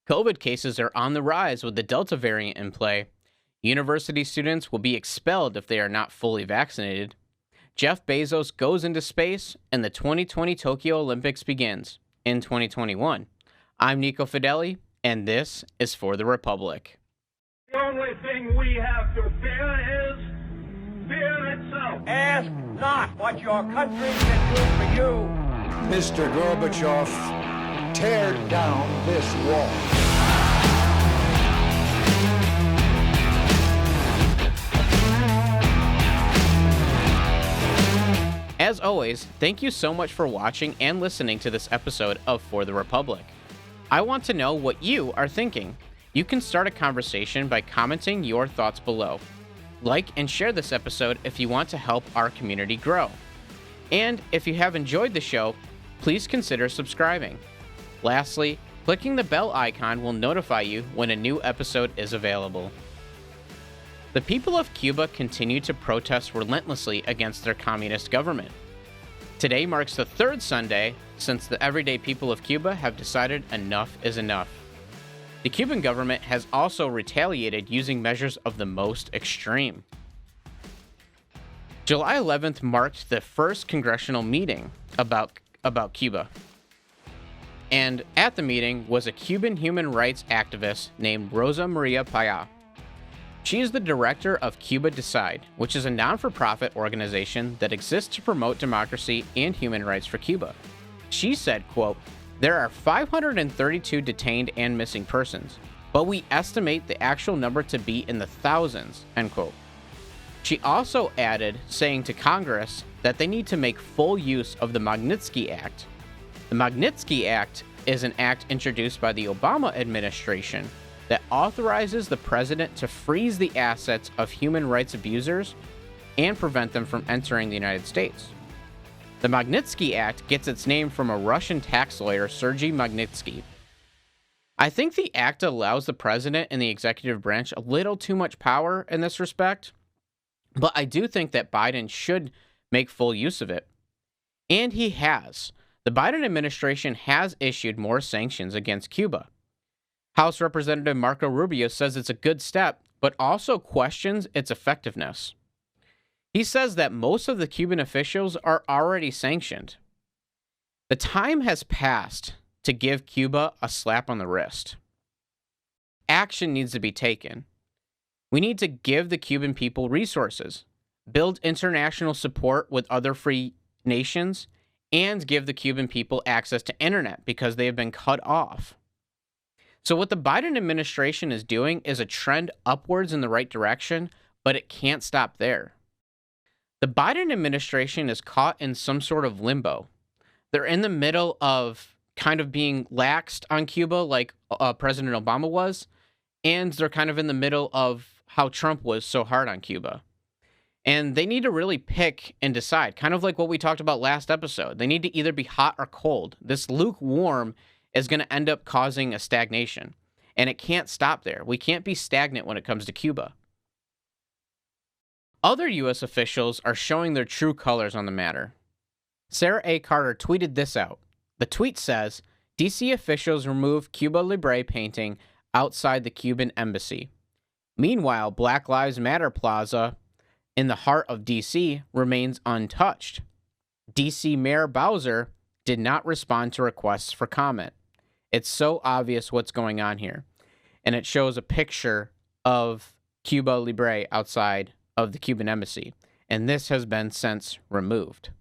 COVID cases are on the rise with the Delta variant in play. University students will be expelled if they are not fully vaccinated. Jeff Bezos goes into space, and the 2020 Tokyo Olympics begins in 2021. I'm Nico Fideli, and this is For the Republic. The only thing we have to fear is fear itself. Ask not what your country can do for you. Mr. Gorbachev, tear down this wall. As always, thank you so much for watching and listening to this episode of For the Republic. I want to know what you are thinking. You can start a conversation by commenting your thoughts below. Like and share this episode if you want to help our community grow. And if you have enjoyed the show, please consider subscribing. Lastly, clicking the bell icon will notify you when a new episode is available. The people of Cuba continue to protest relentlessly against their communist government. Today marks the third Sunday since the everyday people of Cuba have decided enough is enough. The Cuban government has also retaliated using measures of the most extreme. July 11th marked the first congressional meeting about Cuba. And at the meeting was a Cuban human rights activist named Rosa Maria Paya. She is the director of Cuba Decide, which is a non-for-profit organization that exists to promote democracy and human rights for Cuba. She said, quote, "There are 532 detained and missing persons, but we estimate the actual number to be in the thousands," end quote. She also added, saying to Congress that they need to make full use of the Magnitsky Act. The Magnitsky Act is an act introduced by the Obama administration that authorizes the president to freeze the assets of human rights abusers and prevent them from entering the United States. The Magnitsky Act gets its name from a Russian tax lawyer, Sergei Magnitsky. I think the act allows the president and the executive branch a little too much power in this respect, but I do think that Biden should make full use of it. And he has. The Biden administration has issued more sanctions against Cuba. House Representative Marco Rubio says it's a good step, but also questions its effectiveness. He says that most of the Cuban officials are already sanctioned. The time has passed to give Cuba a slap on the wrist. Action needs to be taken. We need to give the Cuban people resources, build international support with other free nations, and give the Cuban people access to internet because they have been cut off. So what the Biden administration is doing is a trend upwards in the right direction, but it can't stop there. The Biden administration is caught in some sort of limbo. They're in the middle of kind of being laxed on Cuba like President Obama was, and they're kind of in the middle of how Trump was so hard on Cuba. And they need to really pick and decide, kind of like what we talked about last episode. They need to either be hot or cold. This lukewarm is going to end up causing a stagnation, and it can't stop there. We can't be stagnant when it comes to Cuba. Other U.S. officials are showing their true colors on the matter. Sarah A. Carter tweeted this out. The tweet says, D.C. officials remove Cuba Libre painting outside the Cuban embassy. Meanwhile, Black Lives Matter Plaza in the heart of D.C. remains untouched. D.C. Mayor Bowser did not respond to requests for comment. It's so obvious what's going on here. And it shows a picture of Cuba Libre outside of the Cuban embassy. And this has been since removed.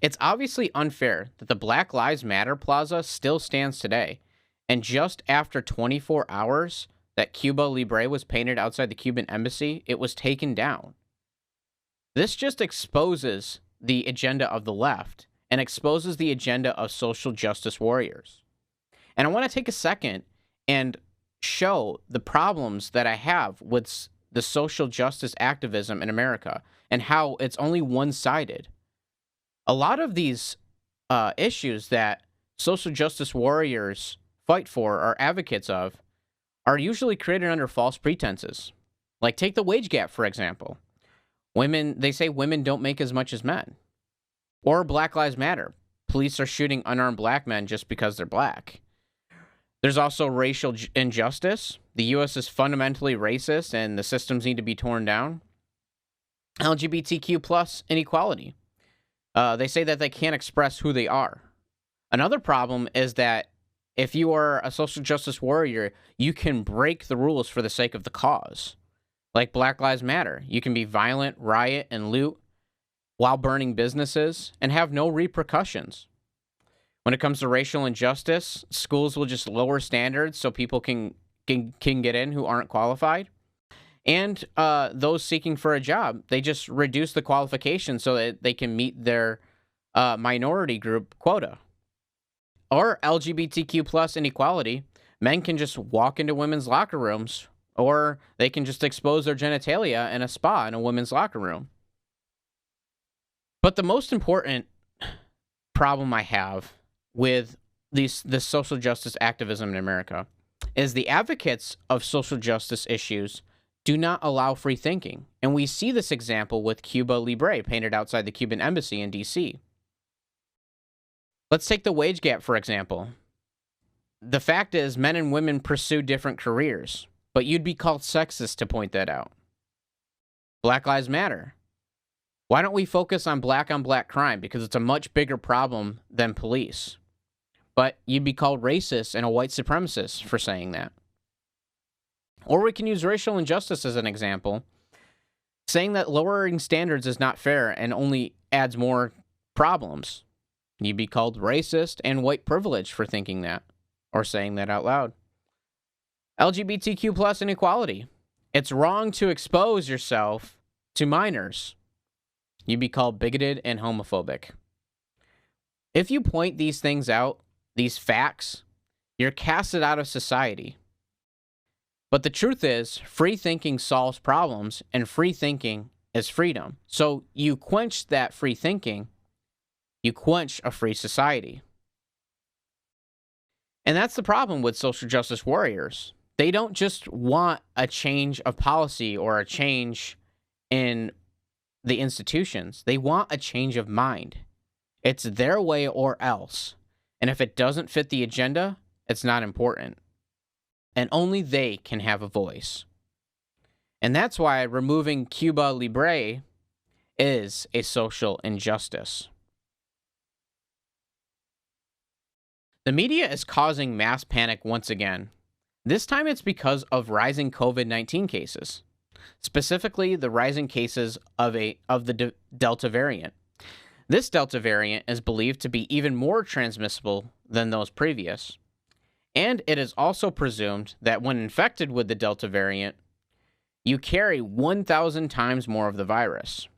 It's obviously unfair that the Black Lives Matter Plaza still stands today. And just after 24 hours that Cuba Libre was painted outside the Cuban embassy, it was taken down. This just exposes the agenda of the left and exposes the agenda of social justice warriors. And I want to take a second and show the problems that I have with the social justice activism in America and how it's only one-sided. A lot of these issues that social justice warriors fight for or advocates of are usually created under false pretenses. Like take the wage gap, for example. They say women don't make as much as men. Or Black Lives Matter. Police are shooting unarmed black men just because they're black. There's also racial injustice. The U.S. is fundamentally racist and the systems need to be torn down. LGBTQ plus inequality. They say that they can't express who they are. Another problem is that if you are a social justice warrior, you can break the rules for the sake of the cause. Like Black Lives Matter. You can be violent, riot, and loot while burning businesses and have no repercussions. When it comes to racial injustice, schools will just lower standards so people can get in who aren't qualified. And those seeking for a job, they just reduce the qualifications so that they can meet their minority group quota. Or LGBTQ plus inequality, men can just walk into women's locker rooms, or they can just expose their genitalia in a spa in a women's locker room. But the most important problem I have with this social justice activism in America is the advocates of social justice issues do not allow free thinking. And we see this example with Cuba Libre painted outside the Cuban embassy in D.C. Let's take the wage gap, for example. The fact is, men and women pursue different careers, but you'd be called sexist to point that out. Black Lives Matter. Why don't we focus on black crime? Because it's a much bigger problem than police. But you'd be called racist and a white supremacist for saying that. Or we can use racial injustice as an example, saying that lowering standards is not fair and only adds more problems. You'd be called racist and white privilege for thinking that, or saying that out loud. LGBTQ plus inequality. It's wrong to expose yourself to minors. You'd be called bigoted and homophobic. If you point these things out, these facts, you're casted out of society. But the truth is, free thinking solves problems, and free thinking is freedom. So you quench that free thinking, you quench a free society. And that's the problem with social justice warriors. They don't just want a change of policy or a change in the institutions. They want a change of mind. It's their way or else. And if it doesn't fit the agenda, it's not important. And only they can have a voice. And that's why removing Cuba Libre is a social injustice. The media is causing mass panic once again. This time it's because of rising COVID-19 cases, specifically the rising cases of the Delta variant. This Delta variant is believed to be even more transmissible than those previous. And it is also presumed that when infected with the Delta variant, you carry 1,000 times more of the virus.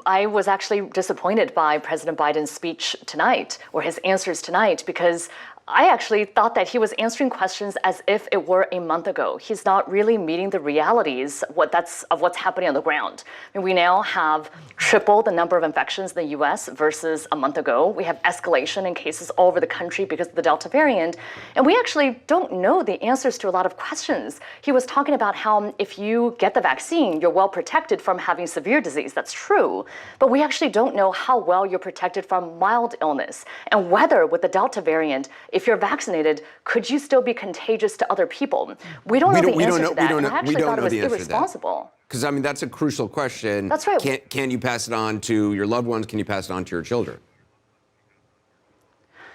I was actually disappointed by President Biden's speech tonight, or his answers tonight, because I actually thought that he was answering questions as if it were a month ago. He's not really meeting the realities of what's happening on the ground. I mean, we now have triple the number of infections in the U.S. versus a month ago. We have escalation in cases all over the country because of the Delta variant. And we actually don't know the answers to a lot of questions. He was talking about how if you get the vaccine, you're well protected from having severe disease. That's true. But we actually don't know how well you're protected from mild illness, and whether with the Delta variant, if you're vaccinated, could you still be contagious to other people? We don't know the answer to that. And I actually thought it was irresponsible. Because, I mean, that's a crucial question. That's right. Can you pass it on to your loved ones? Can you pass it on to your children?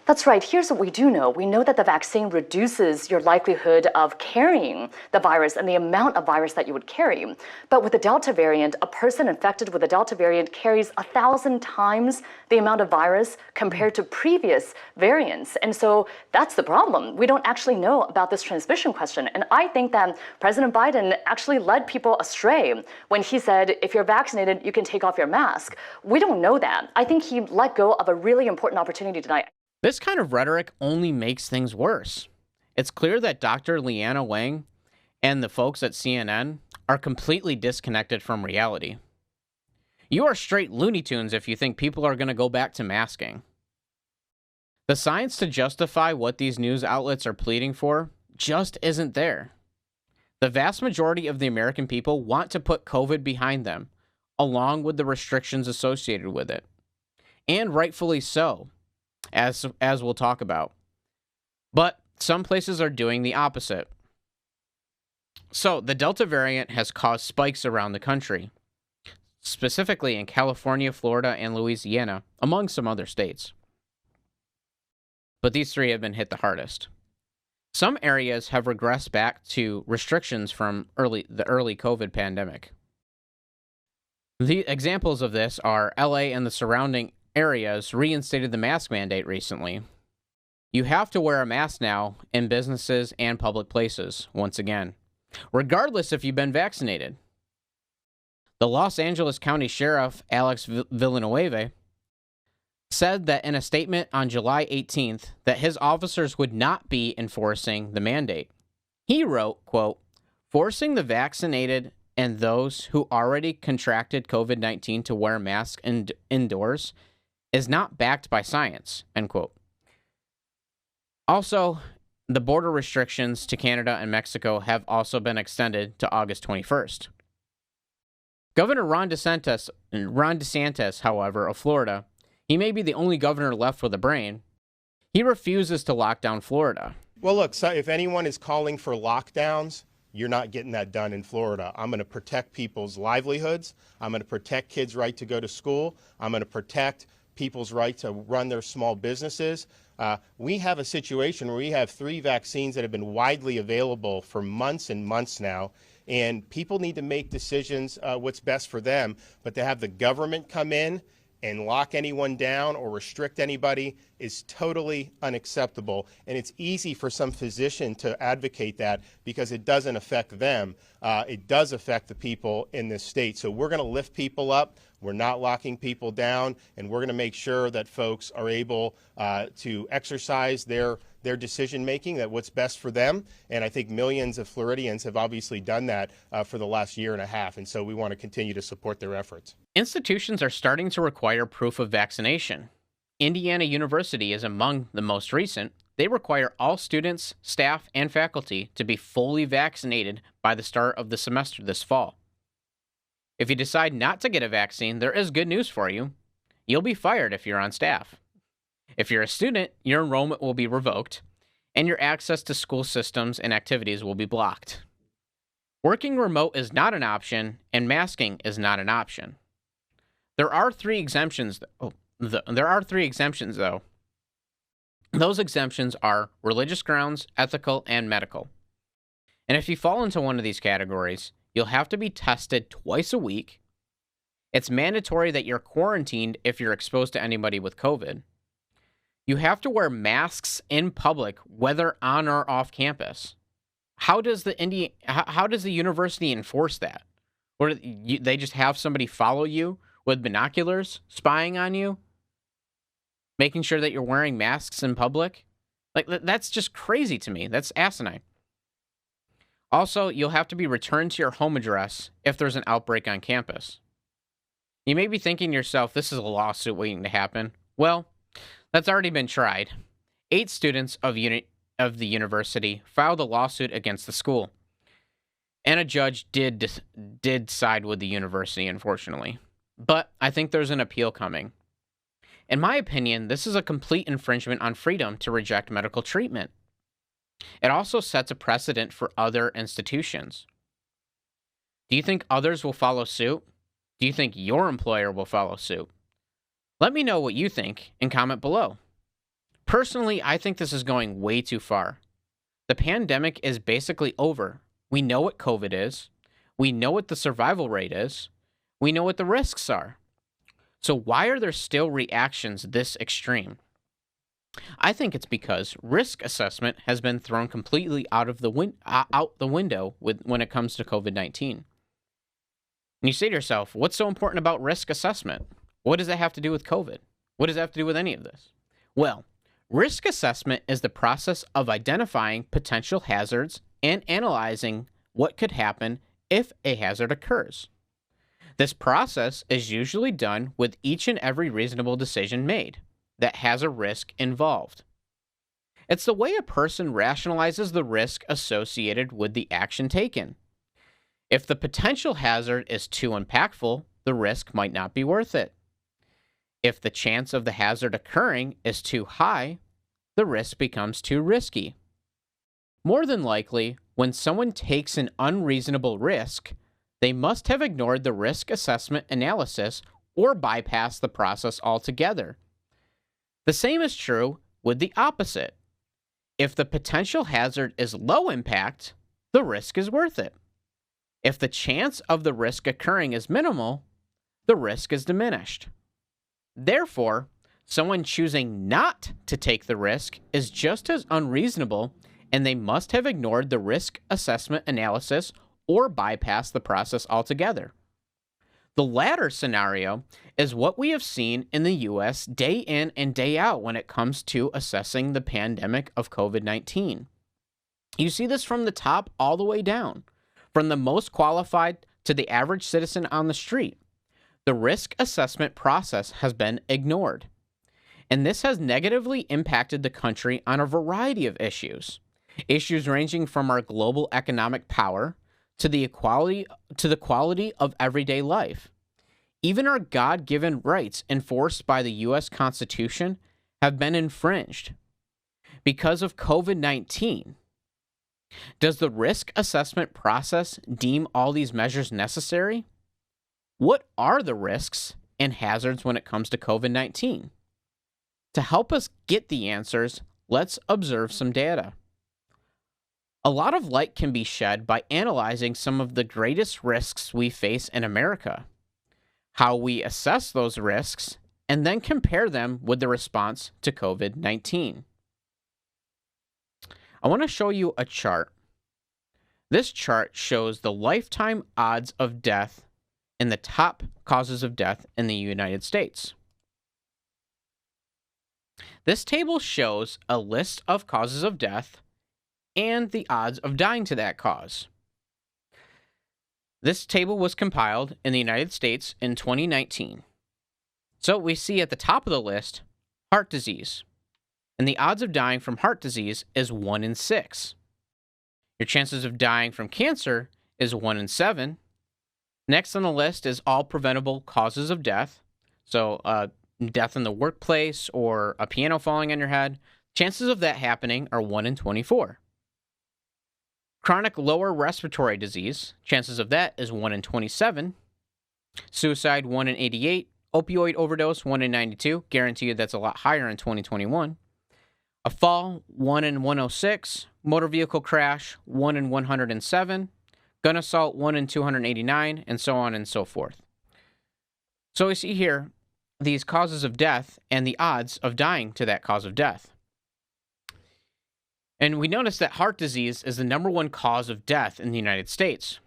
That's right. Here's what we do know. We know that the vaccine reduces your likelihood of carrying the virus and the amount of virus that you would carry. But with the Delta variant, a person infected with the Delta variant carries 1,000 times the amount of virus compared to previous variants. And so that's the problem. We don't actually know about this transmission question. And I think that President Biden actually led people astray when he said, if you're vaccinated, you can take off your mask. We don't know that. I think he let go of a really important opportunity tonight. This kind of rhetoric only makes things worse. It's clear that Dr. Leana Wang and the folks at CNN are completely disconnected from reality. You are straight Looney Tunes if you think people are going to go back to masking. The science to justify what these news outlets are pleading for just isn't there. The vast majority of the American people want to put COVID behind them, along with the restrictions associated with it. And rightfully so. As we'll talk about. But some places are doing the opposite. So, the Delta variant has caused spikes around the country, specifically in California, Florida, and Louisiana, among some other states. But these three have been hit the hardest. Some areas have regressed back to restrictions from the early COVID pandemic. The examples of this are LA and the surrounding areas reinstated the mask mandate recently. You have to wear a mask now in businesses and public places, once again, regardless if you've been vaccinated. The Los Angeles County Sheriff, Alex Villanueva, said that in a statement on July 18th that his officers would not be enforcing the mandate. He wrote, quote, "Forcing the vaccinated and those who already contracted COVID-19 to wear masks indoors is not backed by science," end quote. Also, the border restrictions to Canada and Mexico have also been extended to August 21st. Governor Ron DeSantis, however, of Florida, he may be the only governor left with a brain. He refuses to lock down Florida. Well, look, so if anyone is calling for lockdowns, you're not getting that done in Florida. I'm going to protect people's livelihoods. I'm going to protect kids' right to go to school. I'm going to protect people's right to run their small businesses. We have a situation where we have 3 vaccines that have been widely available for months and months now, and people need to make decisions what's best for them. But to have the government come in and lock anyone down or restrict anybody is totally unacceptable. And it's easy for some physician to advocate that because it doesn't affect them. It does affect the people in this state. So we're going to lift people up. We're not locking people down, and we're going to make sure that folks are able to exercise their decision-making, that what's best for them. And I think millions of Floridians have obviously done that for the last year and a half, and so we want to continue to support their efforts. Institutions are starting to require proof of vaccination. Indiana University is among the most recent. They require all students, staff, and faculty to be fully vaccinated by the start of the semester this fall. If you decide not to get a vaccine, there is good news for you. You'll be fired if you're on staff. If you're a student, your enrollment will be revoked, and your access to school systems and activities will be blocked. Working remote is not an option, and masking is not an option. There are 3 exemptions. There are 3 exemptions, though. Those exemptions are religious grounds, ethical, and medical. And if you fall into one of these categories, you'll have to be tested twice a week. It's mandatory that you're quarantined if you're exposed to anybody with COVID. You have to wear masks in public, whether on or off campus. How does the university enforce that? Or they just have somebody follow you with binoculars, spying on you, making sure that you're wearing masks in public? Like, that's just crazy to me. That's asinine. Also, you'll have to be returned to your home address if there's an outbreak on campus. You may be thinking to yourself, this is a lawsuit waiting to happen. Well, that's already been tried. 8 students of the university filed a lawsuit against the school. And a judge did side with the university, unfortunately. But I think there's an appeal coming. In my opinion, this is a complete infringement on freedom to reject medical treatment. It also sets a precedent for other institutions. Do you think others will follow suit? Do you think your employer will follow suit? Let me know what you think and comment below. Personally, I think this is going way too far. The pandemic is basically over. We know what COVID is. We know what the survival rate is. We know what the risks are. So why are there still reactions this extreme? I think it's because risk assessment has been thrown completely out the window when it comes to COVID-19. And you say to yourself, what's so important about risk assessment? What does that have to do with COVID? What does that have to do with any of this? Well, risk assessment is the process of identifying potential hazards and analyzing what could happen if a hazard occurs. This process is usually done with each and every reasonable decision made that has a risk involved. It's the way a person rationalizes the risk associated with the action taken. If the potential hazard is too impactful, the risk might not be worth it. If the chance of the hazard occurring is too high, the risk becomes too risky. More than likely, when someone takes an unreasonable risk, they must have ignored the risk assessment analysis or bypassed the process altogether. The same is true with the opposite. If the potential hazard is low impact, the risk is worth it. If the chance of the risk occurring is minimal, the risk is diminished. Therefore, someone choosing not to take the risk is just as unreasonable, and they must have ignored the risk assessment analysis or bypassed the process altogether. The latter scenario is what we have seen in the U.S. day in and day out when it comes to assessing the pandemic of COVID-19. You see this from the top all the way down, from the most qualified to the average citizen on the street. The risk assessment process has been ignored, and this has negatively impacted the country on a variety of issues. Issues ranging from our global economic power to the quality of everyday life. Even our God-given rights enforced by the U.S. Constitution have been infringed because of COVID-19. Does the risk assessment process deem all these measures necessary? What are the risks and hazards when it comes to COVID-19? To help us get the answers, let's observe some data. A lot of light can be shed by analyzing some of the greatest risks we face in America, how we assess those risks, and then compare them with the response to COVID-19. I want to show you a chart. This chart shows the lifetime odds of death and the top causes of death in the United States. This table shows a list of causes of death and the odds of dying to that cause. This table was compiled in the United States in 2019. So we see at the top of the list, heart disease. And the odds of dying from heart disease is 1 in 6. Your chances of dying from cancer is 1 in 7. Next on the list is all preventable causes of death. So death in the workplace or a piano falling on your head. Chances of that happening are 1 in 24. Chronic lower respiratory disease, chances of that is 1 in 27. Suicide, 1 in 88. Opioid overdose, 1 in 92. Guarantee you that's a lot higher in 2021. A fall, 1 in 106. Motor vehicle crash, 1 in 107. Gun assault, 1 in 289, and so on and so forth. So we see here these causes of death and the odds of dying to that cause of death. And we notice that heart disease is the number one cause of death in the United States.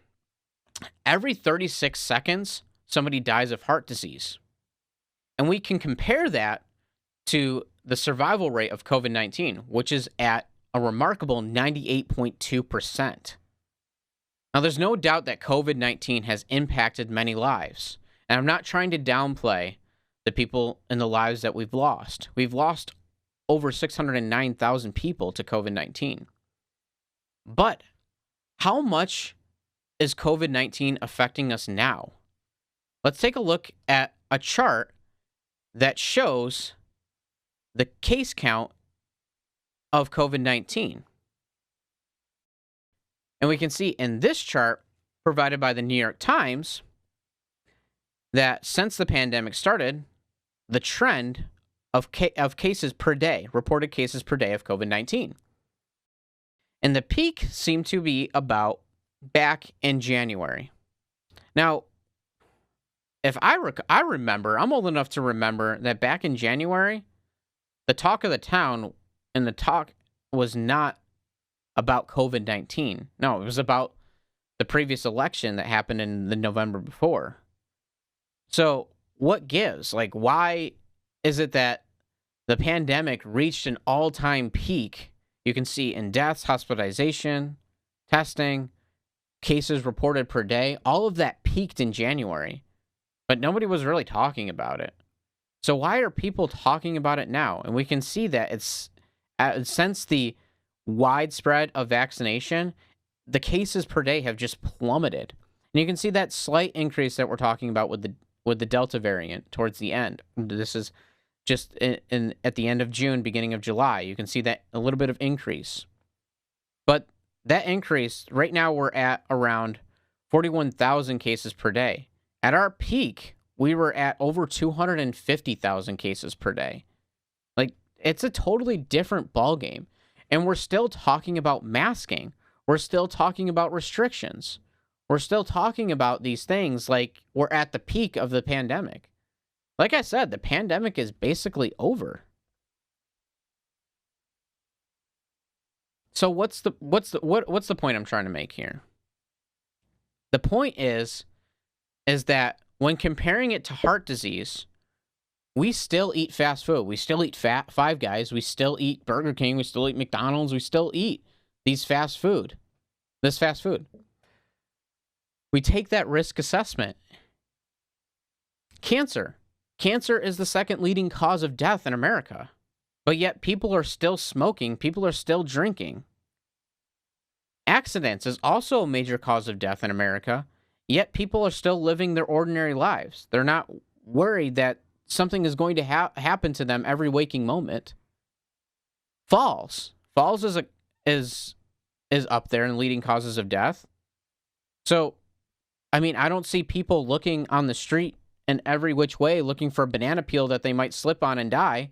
Every 36 seconds, somebody dies of heart disease. And we can compare that to the survival rate of COVID-19, which is at a remarkable 98.2%. Now, there's no doubt that COVID-19 has impacted many lives. And I'm not trying to downplay the people and the lives that we've lost. We've lost over 609,000 people to COVID-19. But how much is COVID-19 affecting us now? Let's take a look at a chart that shows the case count of COVID-19. And we can see in this chart provided by the New York Times that since the pandemic started, the trend of cases per day, reported cases per day of COVID-19. And the peak seemed to be about back in January. Now, if I remember, I'm old enough to remember that back in January, the talk of the town and the talk was not about COVID-19. No, it was about the previous election that happened in the November before. So what gives? Like, why is it that the pandemic reached an all-time peak? You can see in deaths, hospitalization, testing, cases reported per day. All of that peaked in January, but nobody was really talking about it. So why are people talking about it now? And we can see that it's since the widespread of vaccination, the cases per day have just plummeted. And you can see that slight increase that we're talking about with the Delta variant towards the end. This is just at the end of June, beginning of July. You can see that a little bit of increase. But that increase, right now we're at around 41,000 cases per day. At our peak, we were at over 250,000 cases per day. Like, it's a totally different ballgame. And we're still talking about masking. We're still talking about restrictions. We're still talking about these things like we're at the peak of the pandemic. Like I said, the pandemic is basically over. So what's the point I'm trying to make here? The point is that when comparing it to heart disease, we still eat fast food. We still eat Five Guys. We still eat Burger King. We still eat McDonald's. We still eat this fast food. We take that risk assessment. Cancer. Cancer is the second leading cause of death in America. But yet people are still smoking. People are still drinking. Accidents is also a major cause of death in America. Yet people are still living their ordinary lives. They're not worried that something is going to happen to them every waking moment. Falls is up there in leading causes of death. So, I mean, I don't see people looking on the street in every which way looking for a banana peel that they might slip on and die.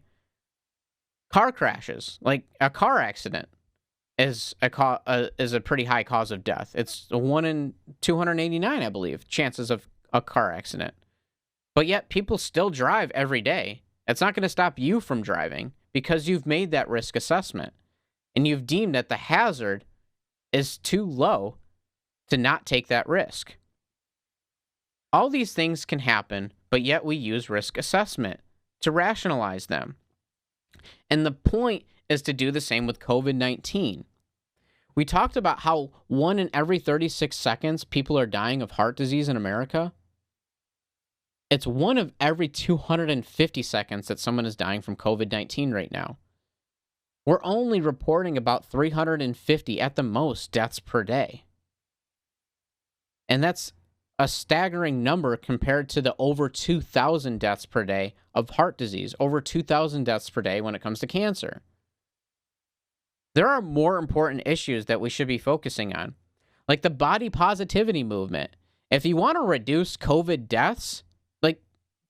Car crashes, like a car accident, is a pretty high cause of death. It's 1 in 289, I believe, chances of a car accident. But yet people still drive every day. It's not going to stop you from driving because you've made that risk assessment and you've deemed that the hazard is too low to not take that risk. All these things can happen, but yet we use risk assessment to rationalize them. And the point is to do the same with COVID-19. We talked about how 1 in every 36 seconds people are dying of heart disease in America. It's 1 of every 250 seconds that someone is dying from COVID-19 right now. We're only reporting about 350 at the most deaths per day. And that's a staggering number compared to the over 2,000 deaths per day of heart disease, over 2,000 deaths per day when it comes to cancer. There are more important issues that we should be focusing on, like the body positivity movement. If you want to reduce COVID deaths, like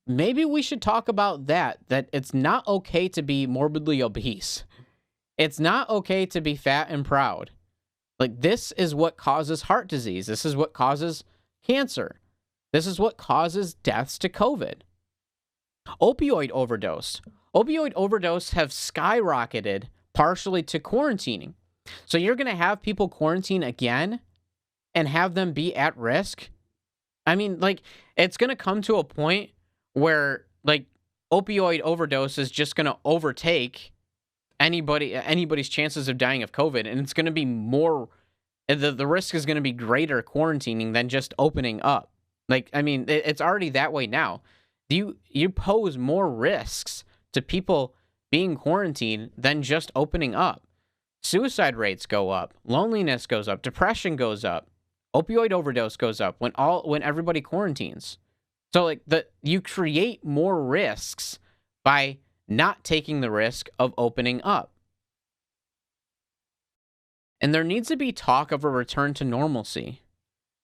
maybe we should talk about that it's not okay to be morbidly obese. It's not okay to be fat and proud. Like, this is what causes heart disease. This is what causes cancer. This is what causes deaths to COVID. Opioid overdose. Opioid overdose have skyrocketed partially to quarantining. So you're going to have people quarantine again and have them be at risk? I mean, like, it's going to come to a point where, like, opioid overdose is just going to overtake anybody's chances of dying of COVID, and it's going to be more, the risk is going to be greater quarantining than just opening up. Like, I mean, it's already that way now. You pose more risks to people being quarantined than just opening up. Suicide rates go up, loneliness goes up, depression goes up, opioid overdose goes up when everybody quarantines. So like you create more risks by not taking the risk of opening up. And there needs to be talk of a return to normalcy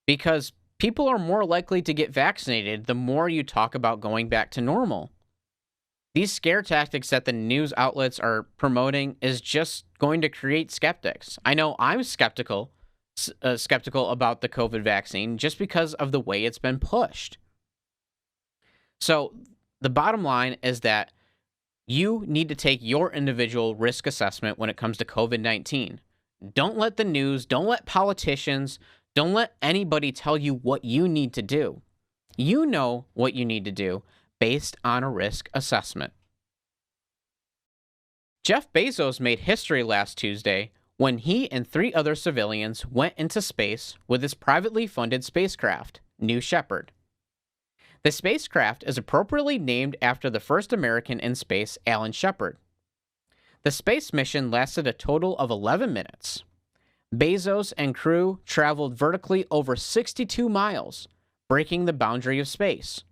because people are more likely to get vaccinated the more you talk about going back to normal. These scare tactics that the news outlets are promoting is just going to create skeptics. I know I'm skeptical about the COVID vaccine just because of the way it's been pushed. So the bottom line is that you need to take your individual risk assessment when it comes to COVID-19. Don't let the news, don't let politicians, don't let anybody tell you what you need to do. You know what you need to do based on a risk assessment. Jeff Bezos made history last Tuesday when he and 3 other civilians went into space with his privately funded spacecraft, New Shepard. The spacecraft is appropriately named after the first American in space, Alan Shepard. The space mission lasted a total of 11 minutes. Bezos and crew traveled vertically over 62 miles, breaking the boundary of space.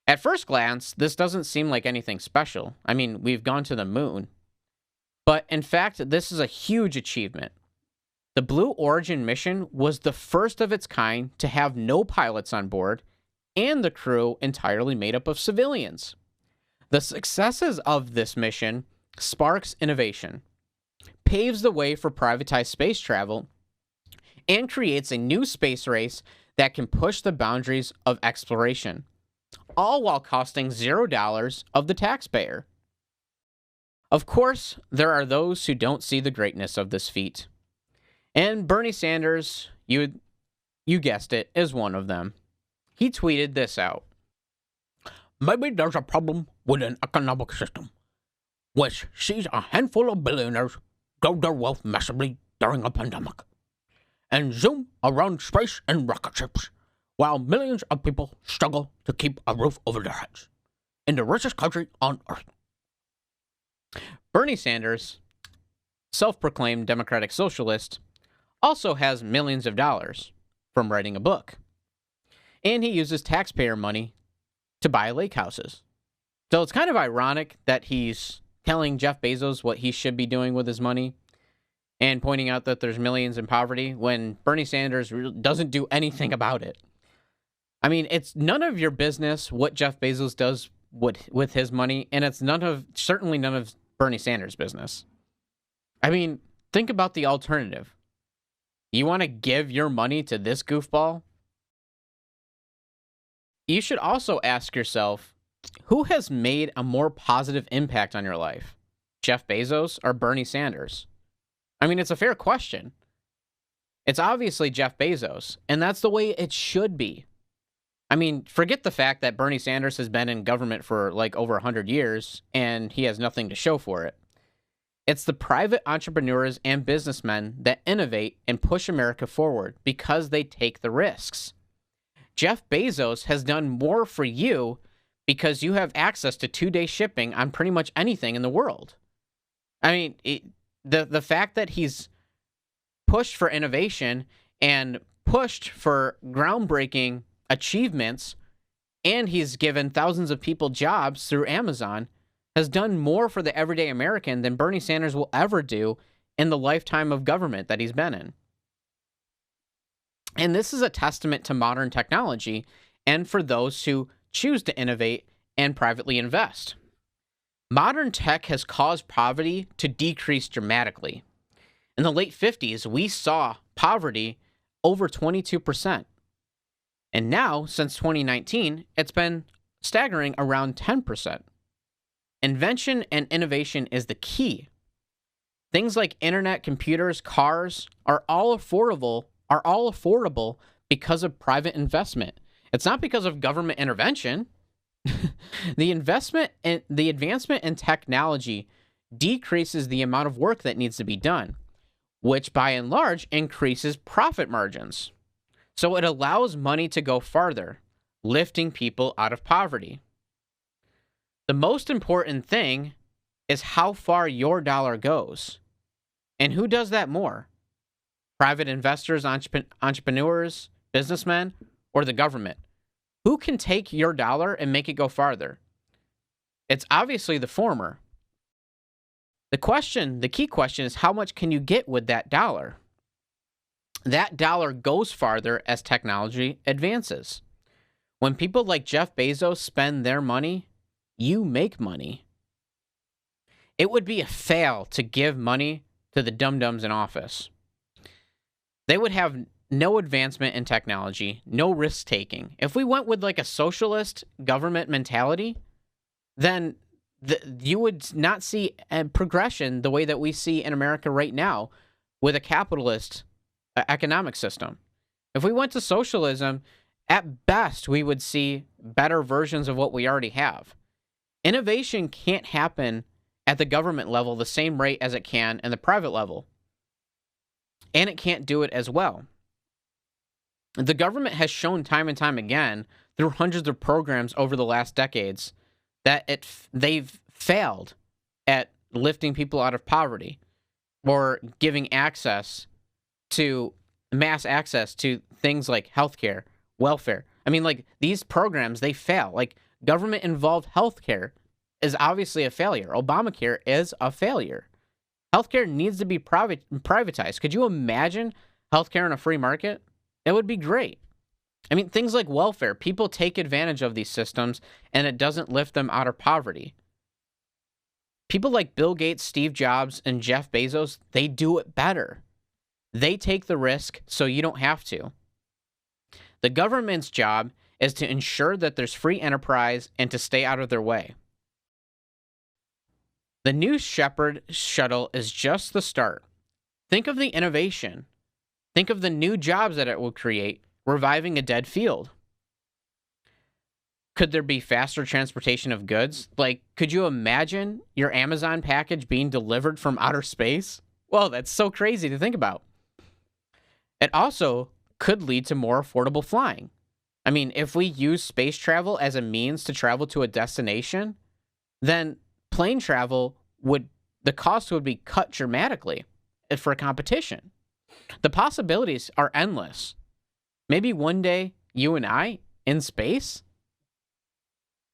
At first glance, this doesn't seem like anything special. I mean, we've gone to the moon. But in fact, this is a huge achievement. The Blue Origin mission was the first of its kind to have no pilots on board and the crew entirely made up of civilians. The successes of this mission sparks innovation, paves the way for privatized space travel, and creates a new space race that can push the boundaries of exploration, all while costing $0 of the taxpayer. Of course, there are those who don't see the greatness of this feat. And Bernie Sanders, you guessed it, is one of them. He tweeted this out. Maybe there's a problem with an economic system, which sees a handful of billionaires grow their wealth massively during a pandemic, and zoom around space in rocket ships, while millions of people struggle to keep a roof over their heads in the richest country on Earth. Bernie Sanders, self-proclaimed democratic socialist, also has millions of dollars from writing a book. And he uses taxpayer money to buy lake houses. So it's kind of ironic that he's telling Jeff Bezos what he should be doing with his money and pointing out that there's millions in poverty when Bernie Sanders doesn't do anything about it. I mean, it's none of your business what Jeff Bezos does with his money, and it's certainly none of Bernie Sanders' business. I mean, think about the alternative. You want to give your money to this goofball? You should also ask yourself, who has made a more positive impact on your life? Jeff Bezos or Bernie Sanders? I mean, it's a fair question. It's obviously Jeff Bezos, and that's the way it should be. I mean, forget the fact that Bernie Sanders has been in government for like over 100 years, and he has nothing to show for it. It's the private entrepreneurs and businessmen that innovate and push America forward because they take the risks. Jeff Bezos has done more for you because you have access to 2-day shipping on pretty much anything in the world. I mean, the fact that he's pushed for innovation and pushed for groundbreaking achievements, and he's given thousands of people jobs through Amazon, has done more for the everyday American than Bernie Sanders will ever do in the lifetime of government that he's been in. And this is a testament to modern technology and for those who choose to innovate and privately invest. Modern tech has caused poverty to decrease dramatically. In the late 50s, we saw poverty over 22%. And now, since 2019, it's been staggering around 10%. Invention and innovation is the key. Things like internet, computers, cars are all affordable because of private investment. It's not because of government intervention. The advancement in technology decreases the amount of work that needs to be done, which by and large increases profit margins. So it allows money to go farther, lifting people out of poverty. The most important thing is how far your dollar goes. And who does that more? Private investors, entrepreneurs, businessmen, or the government? Who can take your dollar and make it go farther? It's obviously the former. The key question is, how much can you get with that dollar? That dollar goes farther as technology advances. When people like Jeff Bezos spend their money, you make money. It would be a fail to give money to the dum-dums in office. They would have no advancement in technology, no risk-taking. If we went with like a socialist government mentality, then you would not see a progression the way that we see in America right now with a capitalist economic system. If we went to socialism, at best, we would see better versions of what we already have. Innovation can't happen at the government level the same rate as it can in the private level. And it can't do it as well. The government has shown time and time again through hundreds of programs over the last decades that they've failed at lifting people out of poverty or giving mass access to things like healthcare, welfare. I mean, like, these programs, they fail. Like, government-involved healthcare is obviously a failure. Obamacare is a failure. Healthcare needs to be privatized. Could you imagine healthcare in a free market? It would be great. I mean, things like welfare, people take advantage of these systems and it doesn't lift them out of poverty. People like Bill Gates, Steve Jobs, and Jeff Bezos, they do it better. They take the risk so you don't have to. The government's job is to ensure that there's free enterprise and to stay out of their way. The New Shepard shuttle is just the start. Think of the innovation. Think of the new jobs that it will create, reviving a dead field. Could there be faster transportation of goods? Like, could you imagine your Amazon package being delivered from outer space? Well, that's so crazy to think about. It also could lead to more affordable flying. I mean, if we use space travel as a means to travel to a destination, then plane travel the cost would be cut dramatically for competition. The possibilities are endless. Maybe one day, you and I in space?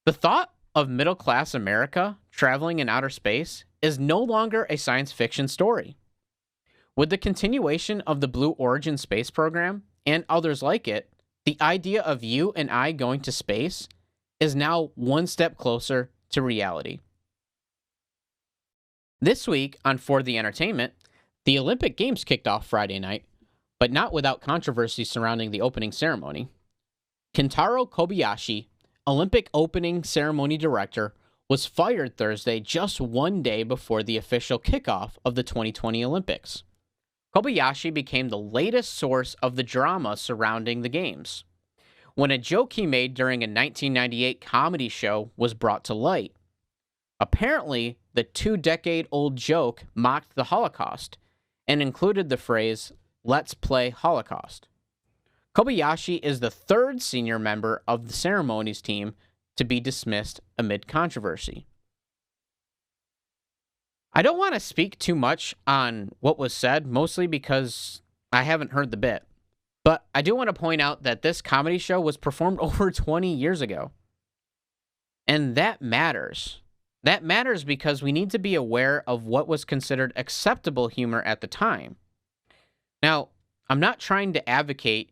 The thought of middle-class America traveling in outer space is no longer a science fiction story. With the continuation of the Blue Origin space program and others like it, the idea of you and I going to space is now one step closer to reality. This week on For the Entertainment, the Olympic Games kicked off Friday night, but not without controversy surrounding the opening ceremony. Kentaro Kobayashi, Olympic opening ceremony director, was fired Thursday just one day before the official kickoff of the 2020 Olympics. Kobayashi became the latest source of the drama surrounding the Games, when a joke he made during a 1998 comedy show was brought to light. Apparently, the 2-decade-old joke mocked the Holocaust and included the phrase, "Let's play Holocaust." Kobayashi is the third senior member of the ceremonies team to be dismissed amid controversy. I don't want to speak too much on what was said, mostly because I haven't heard the bit. But I do want to point out that this comedy show was performed over 20 years ago. And that matters. That matters because we need to be aware of what was considered acceptable humor at the time. Now, I'm not trying to advocate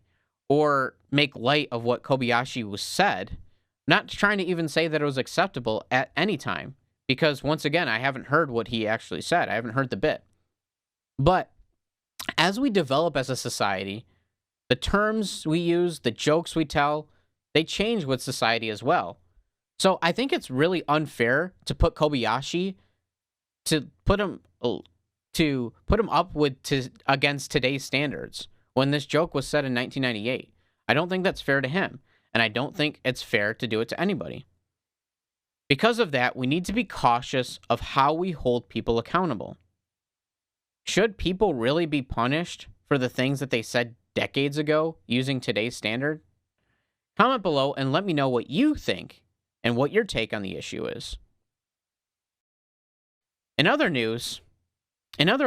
or make light of what Kobayashi was said. Not trying to even say that it was acceptable at any time. Because, once again, I haven't heard what he actually said. I haven't heard the bit. But as we develop as a society, the terms we use, the jokes we tell, they change with society as well. So I think it's really unfair to put Kobayashi, to put him up against today's standards when this joke was said in 1998. I don't think that's fair to him, and I don't think it's fair to do it to anybody. Because of that, we need to be cautious of how we hold people accountable. Should people really be punished for the things that they said decades ago using today's standard? Comment below and let me know what you think and what your take on the issue is. In other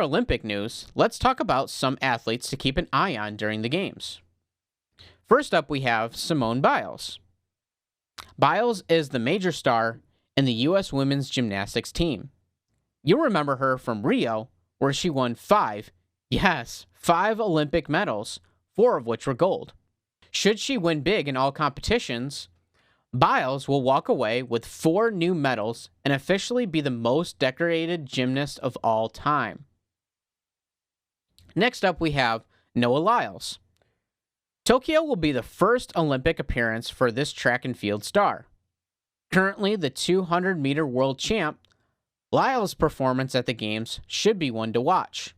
Olympic news, let's talk about some athletes to keep an eye on during the Games. First up, we have Simone Biles. Biles is the major star in the U.S. women's gymnastics team. You'll remember her from Rio, where she won 5 Olympic medals, 4 of which were gold. Should she win big in all competitions, Biles will walk away with 4 new medals and officially be the most decorated gymnast of all time. Next up, we have Noah Lyles. Tokyo will be the first Olympic appearance for this track and field star. Currently the 200-meter world champ, Lyles' performance at the Games should be one to watch.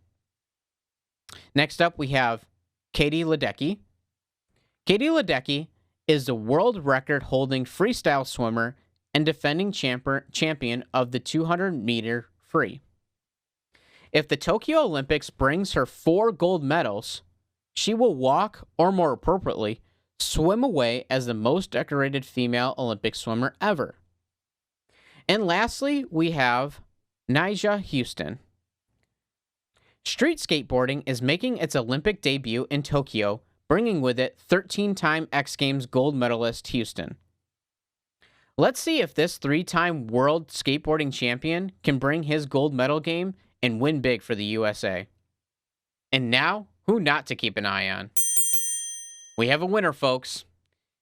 Next up, we have Katie Ledecky. Katie Ledecky is the world record-holding freestyle swimmer and defending champion of the 200-meter free. If the Tokyo Olympics brings her 4 gold medals, she will walk, or more appropriately, swim away as the most decorated female Olympic swimmer ever. And lastly, we have Nyjah Huston. Street skateboarding is making its Olympic debut in Tokyo, bringing with it 13-time X Games gold medalist Huston. Let's see if this 3-time world skateboarding champion can bring his gold medal game and win big for the USA. And now, who not to keep an eye on? We have a winner, folks.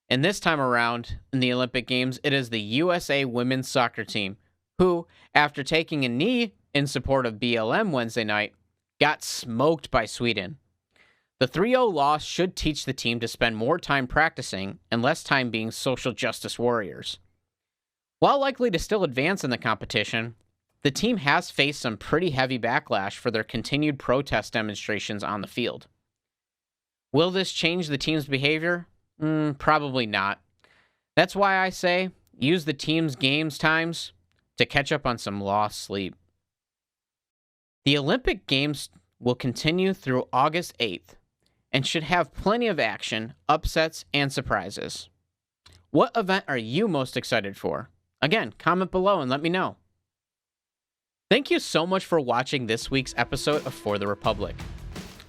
And this time around, in the Olympic Games, it is the USA women's soccer team, who, after taking a knee in support of BLM Wednesday night, got smoked by Sweden. The 3-0 loss should teach the team to spend more time practicing and less time being social justice warriors. While likely to still advance in the competition, the team has faced some pretty heavy backlash for their continued protest demonstrations on the field. Will this change the team's behavior? Probably not. That's why I say use the team's games times to catch up on some lost sleep. The Olympic Games will continue through August 8th and should have plenty of action, upsets, and surprises. What event are you most excited for? Again, comment below and let me know. Thank you so much for watching this week's episode of For the Republic.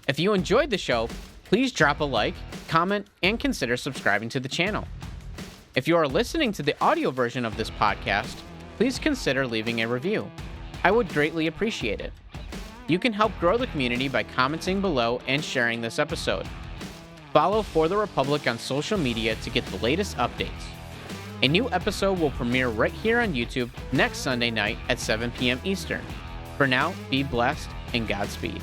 If you enjoyed the show, please drop a like, comment, and consider subscribing to the channel. If you are listening to the audio version of this podcast, please consider leaving a review. I would greatly appreciate it. You can help grow the community by commenting below and sharing this episode. Follow For the Republic on social media to get the latest updates. A new episode will premiere right here on YouTube next Sunday night at 7 p.m. Eastern. For now, be blessed and Godspeed.